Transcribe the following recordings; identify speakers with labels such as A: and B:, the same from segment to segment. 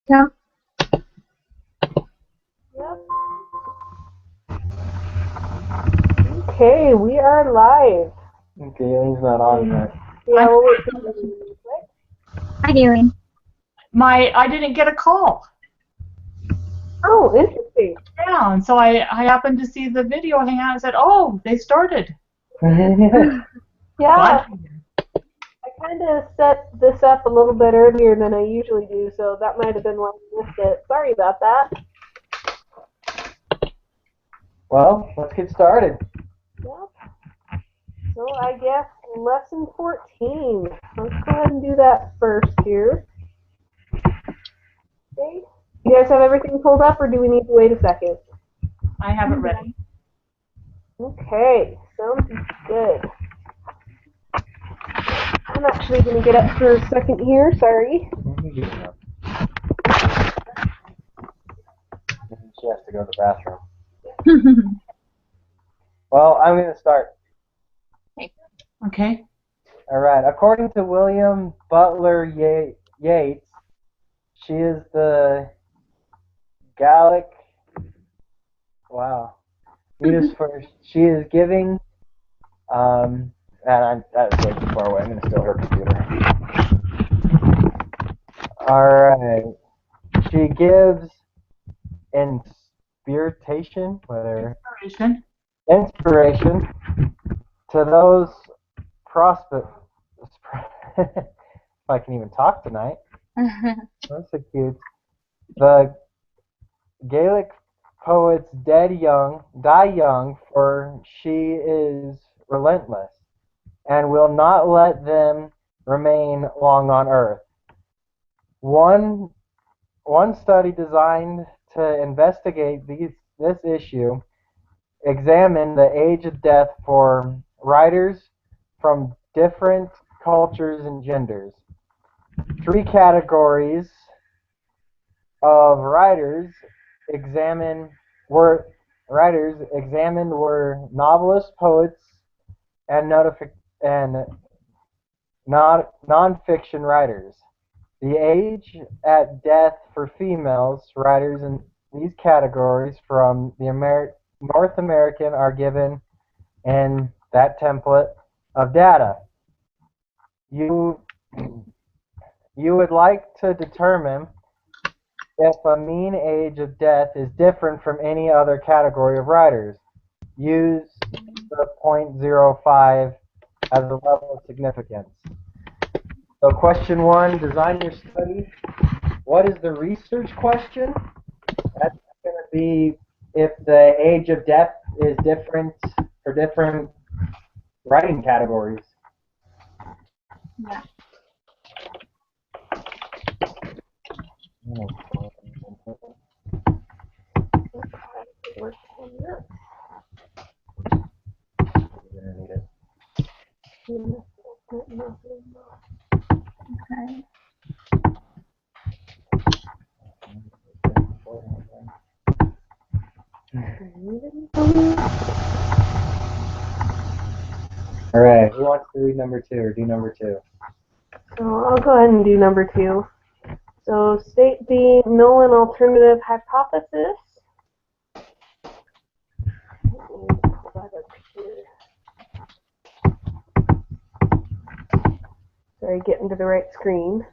A: Yeah.
B: Yep. Okay, we are live.
C: Gailey's not on yet.
B: Yeah, we'll wait for you really quick.
A: Hi, Galen.
D: I didn't get a call.
B: Oh, interesting.
D: Yeah, and so I happened to see the video hang out and said, oh, they started.
B: Yeah,
D: Glad-
B: I kind of set this up a little bit earlier than I usually do, so that might have been why I missed it. Sorry about that.
C: Well, let's get started.
B: Yep. So I guess lesson 14. Let's go ahead and do that first here. Okay. You guys have everything pulled up, or do we need to wait a second?
D: I have it ready.
B: Okay, sounds good. I'm actually going to get up for a second here, sorry.
C: She has to go to the bathroom. Well, I'm going to start.
D: Okay.
C: All right. According to William Butler Yeats, she is the Gallic. Wow. She is giving. And that's way too far away. I'm going to steal her computer. All right. She gives inspiration, inspiration to those prospects. If I can even talk tonight. That's so cute. The Gaelic poets die young, for she is relentless, and will not let them remain long on earth. One study designed to investigate this issue examined the age of death for writers from different cultures and genders. 3 categories of writers examined were novelists, poets, and non-fiction writers. The age at death for females writers in these categories from the North American are given in that template of data. You would like to determine if a mean age of death is different from any other category of writers. Use the 0.05 as a level of significance. So question 1, design your study. What is the research question? That's going to be if the age of death is different for different writing categories.
A: Yeah. Okay.
C: All right. Who wants to read number 2 or do number 2?
B: So I'll go ahead and do number 2. So state the null and alternative hypothesis. Sorry, getting to the right screen.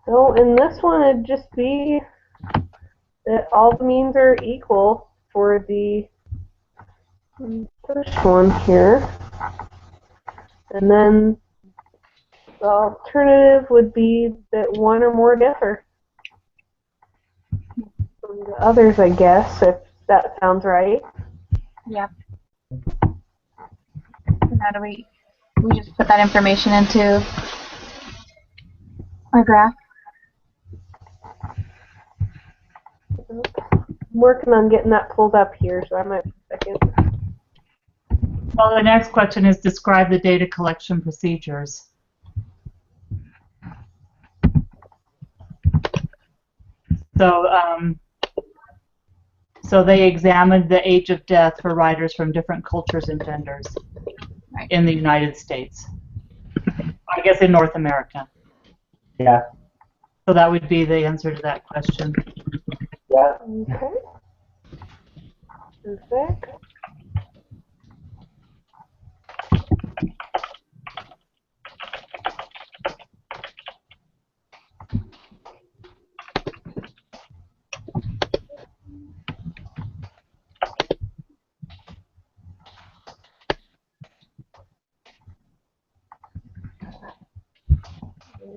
B: So in this one, it'd just be that all the means are equal for the first one here. And then the alternative would be that one or more differ from the others, I guess, if that sounds right.
A: Yep. And how do we just put that information into our graph?
B: I'm working on getting that pulled up here, so I might be a second.
D: Well, the next question is describe the data collection procedures. So they examined the age of death for writers from different cultures and genders in the United States. I guess in North America.
C: Yeah.
D: So that would be the answer to that question.
C: Yeah.
B: Okay. Perfect.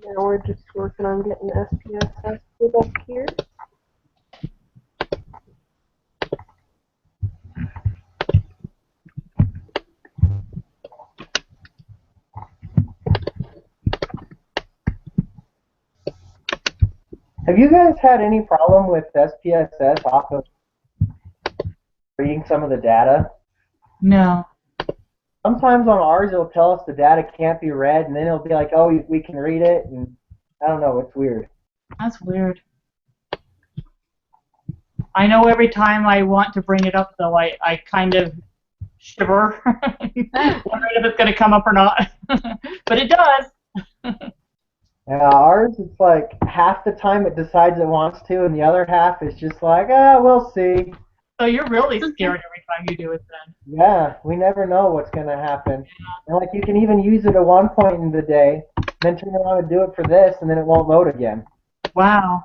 B: Now we're just working on getting SPSS pulled up here.
C: Have you guys had any problem with SPSS off of reading some of the data?
D: No.
C: Sometimes on ours it'll tell us the data can't be read, and then it'll be like, oh, we can read it, and I don't know, it's weird.
D: That's weird. I know every time I want to bring it up, though, I kind of shiver, wondering if it's going to come up or not. But it does.
C: Yeah, ours, it's like half the time it decides it wants to, and the other half is just like, we'll see.
D: So you're really scared every time you do it then.
C: Yeah, we never know what's going to happen. And like you can even use it at one point in the day, then turn around and do it for this, and then it won't load again.
D: Wow.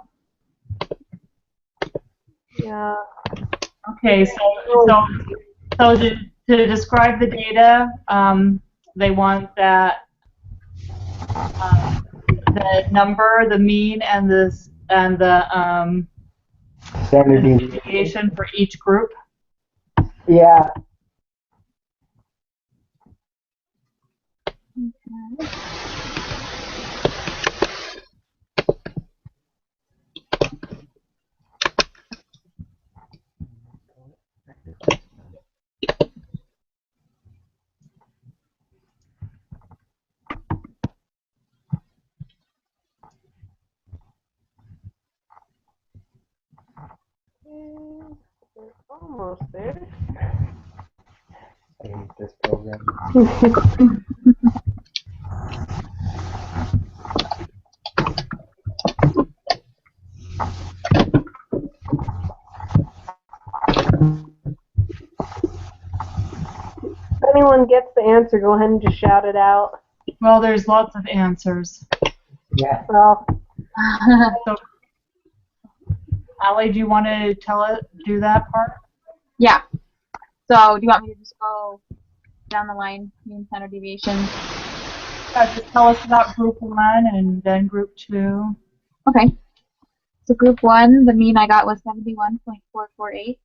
B: Yeah.
D: Okay, so to describe the data, they want that the number, the mean, and the
C: Standard
D: deviation for each group.
C: Yeah.
B: We're almost there.
C: I hate this program.
B: If anyone gets the answer, go ahead and just shout it out.
D: Well, there's lots of answers.
C: Yeah.
B: Well,
D: So, Allie, do you want to do that part?
A: Yeah. So, do you want me to just go down the line, mean, standard deviation?
D: Just tell us about group 1 and then group 2.
A: Okay. So, group 1, the mean I got was 71.448,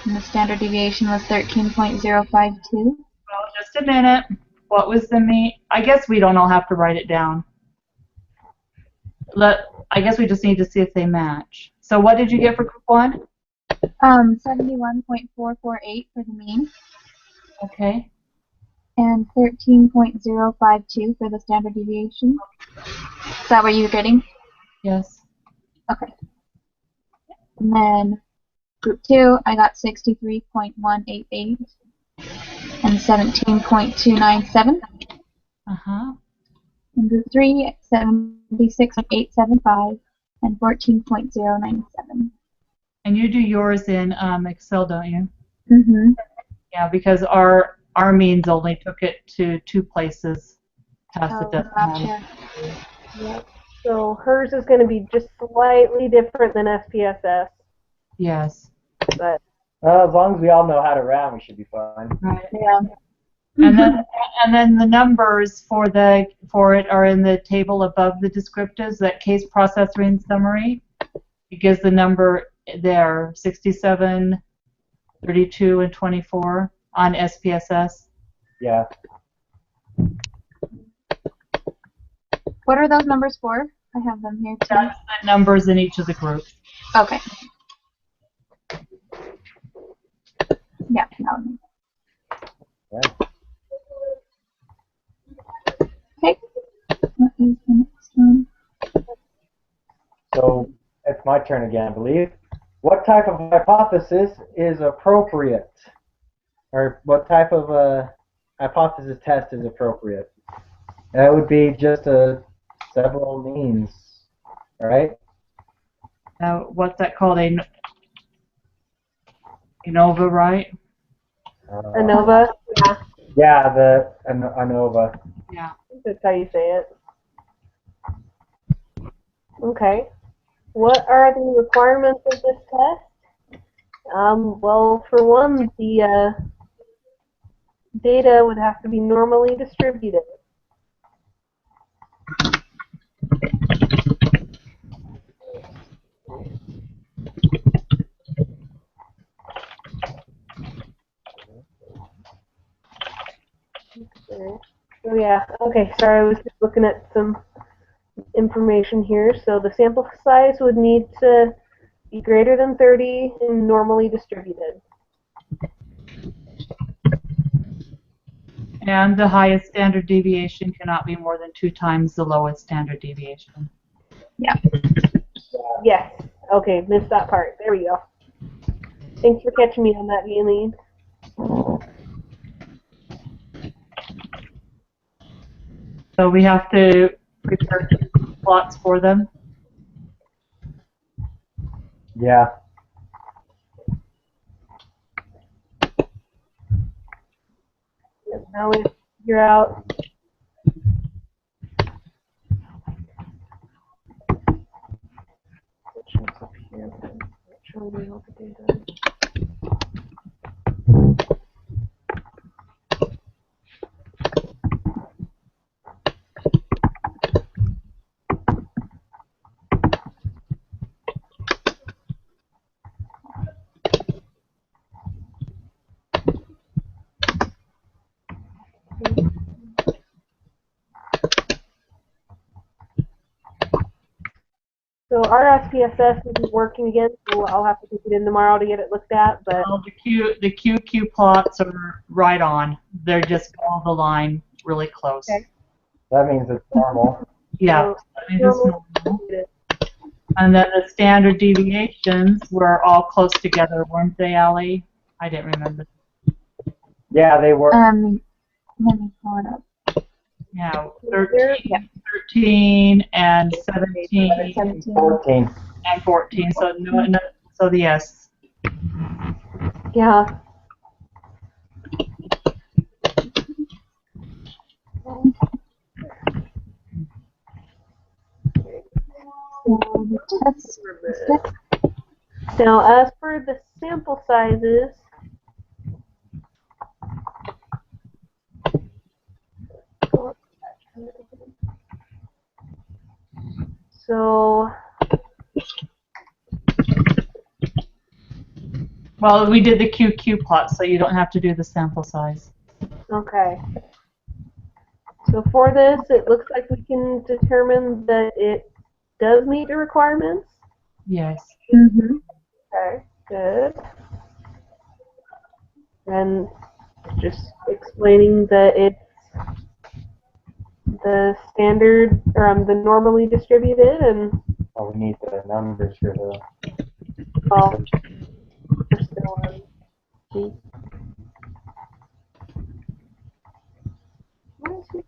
A: and the standard deviation was 13.052.
D: Well, just a minute. What was the mean? I guess we don't all have to write it down. I guess we just need to see if they match. So what did you get for group 1?
A: 71.448 for the mean,
D: Okay.
A: and 13.052 for the standard deviation. Is that what you're getting?
D: Yes.
A: Okay. And then group 2, I got 63.188 and 17.297.
D: Uh-huh.
A: And group 3, 76.875 and 14.097.
D: And you do yours in Excel, don't you?
A: Mm-hmm.
D: Yeah, because our means only took it to 2 places past the decimal.
A: Gotcha.
B: yep. So hers is going to be just slightly different than SPSS,
D: Yes.
B: but
C: As long as we all know how to round, we should be fine.
D: Right.
A: Yeah.
D: And then the numbers for it are in the table above the descriptives, that case processing summary. It gives the number there, 67, 32, and 24 on SPSS.
C: Yeah.
A: What are those numbers for? I have them here too.
D: That's the numbers in each of the groups.
A: Okay. Yeah. No.
C: Yeah.
A: Okay. What is the next one?
C: So it's my turn again, I believe. What type of hypothesis is appropriate? Or what type of hypothesis test is appropriate? That would be just a several means, right?
D: What's that called? ANOVA, right?
B: ANOVA? Yeah,
C: Yeah, the ANOVA.
D: Yeah.
B: I think that's how you say it. Okay. What are the requirements of this test? Well, for one, the data would have to be normally distributed. Oh yeah, okay, sorry, I was just looking at some information here. So the sample size would need to be greater than 30 and normally distributed.
D: And the highest standard deviation cannot be more than 2 times the lowest standard deviation.
B: Yes, okay, missed that part. There we go. Thanks for catching me on that, Aileen.
D: So we have to prepare plots for them.
C: Yeah.
B: Now we figure out which one's up here. Show me all the data. So our SPSS isn't working again, so I'll have to take it in tomorrow to get it looked at. But
D: Well, the QQ plots are right on. They're just follow the line really close.
B: Okay.
C: That means it's normal.
D: Yeah, that means it's normal. And then the standard deviations were all close together, weren't they, Allie? I didn't remember.
C: Yeah, they were.
A: Let me pull it up.
D: Yeah, 13 and 17
A: 17.
C: 14.
D: and 14. So so the yes.
B: yeah,
A: The test specific.
B: now as for the sample sizes, so
D: Well, we did the QQ plot, so you don't have to do the sample size.
B: okay. So for this, it looks like we can determine that it does meet the requirements.
D: Yes.
A: Mm-hmm.
B: Okay, good. And just explaining that it's the standard, or the normally distributed, and
C: Oh, we need the numbers for the.
B: well, we're still on. Where is it?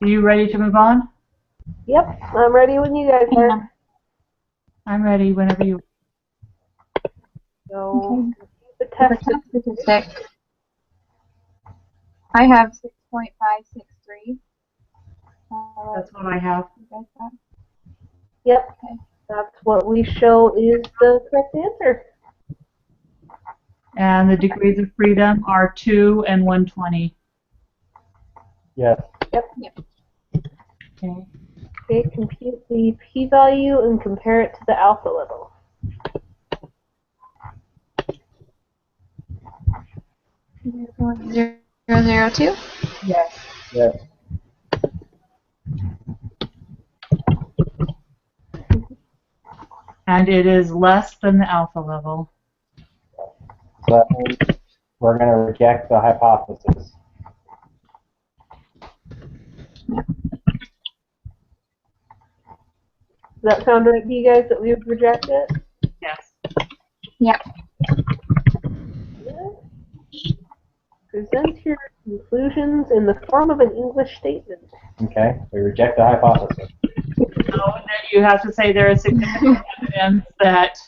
D: Are you ready to move on?
B: Yep, I'm ready when you guys are.
D: I'm ready whenever you.
B: So, the
A: For
B: test
A: test statistic, I have 6.563.
D: That's what I have.
A: You guys got?
B: Yep,
A: Okay.
B: that's what we show is the correct answer.
D: And the degrees of freedom are 2 and 120.
C: Yes.
D: Okay.
B: Okay, compute the p-value and compare it to the alpha level.
A: Zero, 002.
D: Yes.
C: Yes.
D: And it is less than the alpha level.
C: So that means we're going to reject the hypothesis.
B: Does that sound right to you guys that we would reject it?
D: Yes.
A: Yeah.
B: Present your conclusions in the form of an English statement.
C: Okay, we reject the hypothesis.
D: So then you have to say there is significant evidence that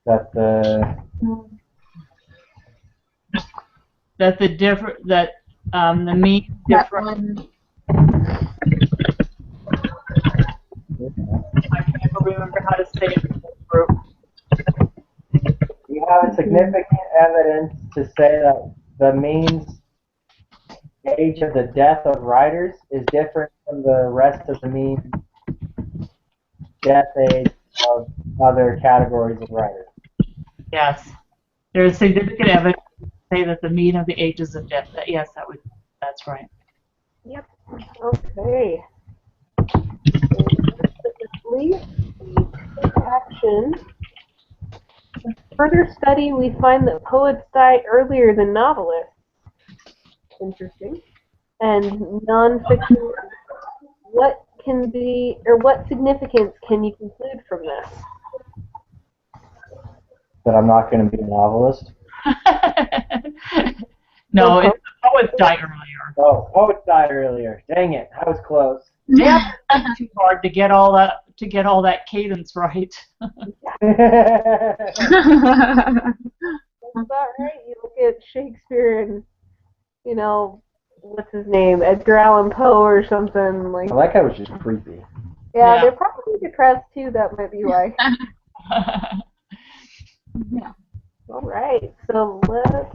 C: That the
D: the mean
A: That
D: difference.
A: one.
D: I can't remember how to say it in this group.
C: you have significant evidence to say that the mean age of the death of writers is different from the rest of the mean death age of other categories of writers.
D: Yes. There is significant evidence to say that the mean of the ages of death. Yes, that's right.
B: Yep. Okay. Specifically, we take action. In further study, we find that poets die earlier than novelists. Interesting. And nonfiction. What can be, or what significance can you conclude from this?
C: That I'm not going to be a novelist.
D: No, it's the poets die earlier.
C: Oh, poets died earlier. Dang it, I was close.
D: Yep. Too hard to get all that cadence right.
B: That's about right. You look at Shakespeare and, you know, what's his name, Edgar Allan Poe or something like.
C: I like how it was just creepy.
B: Yeah,
D: Yeah.
B: they're probably depressed too. That might be why.
A: Yeah.
B: All right, so let's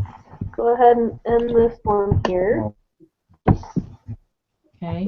B: go ahead and end this one here.
D: Okay.